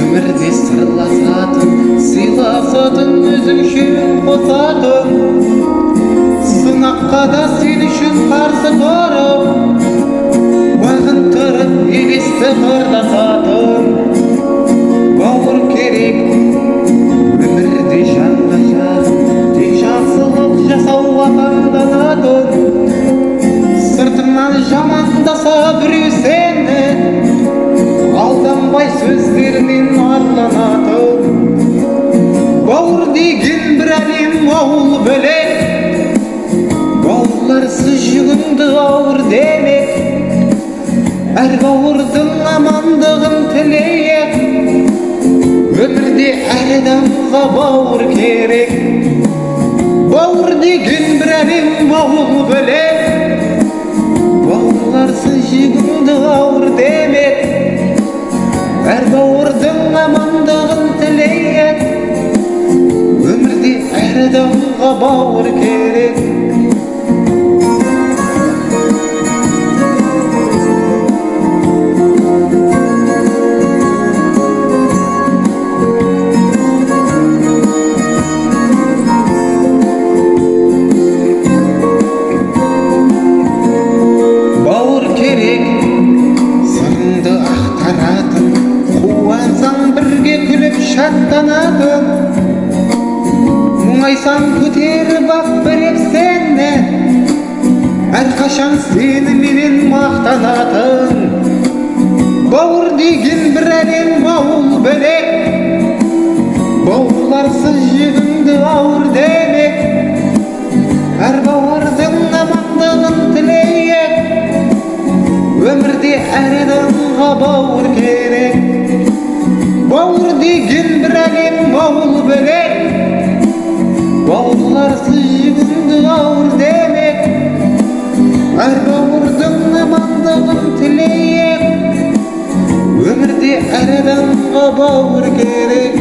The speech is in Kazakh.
Өмірде сырласатын, сыйласатын, өзіңше қосатын, сынаққа да сен үшін қарсы тұрып, бағындырып елесті қырласатын. Бауыр керек өмірде жанға жақын, тек жақсылық жасауға таңданатын. Сыртыңнан жамандаса біреу сені, алданбай сөздерінен арланатын. Бауыр деген бір әлем, ауыл бөлек, бауырларсыз жүгіңді ауыр демек. Әр бауырдың амандығын тілейік, өмірде әр адамға бауыр керек. Бауыр деген бір әлем, ауыл бөлек, бауырларсыз жүгіңді ауыр демек. Әр бауырдың амандығын тілейік, өмірде әр адамға бауыр керек. Бауыр керек, сырыңды ақтаратын, қуансаң бірге күліп шаттанатын. Мұңайсаң көтеріп ақ біреп сені, әрқашан сені менен мақтанатын. Бауыр деген бір әлем, ауыл бөлек, бауырларсыз жүгіңді ауыр демек. Әр бауырдың амандығын тілейік, өмірде әр адамға бауыр керек. Бауыр деген бір әлем, ауыл бөлек, бауырларсыз жүгіңді ауыр демек. Әр бауырдың амандығын тілейік, өмірде әр адамға бауыр керек.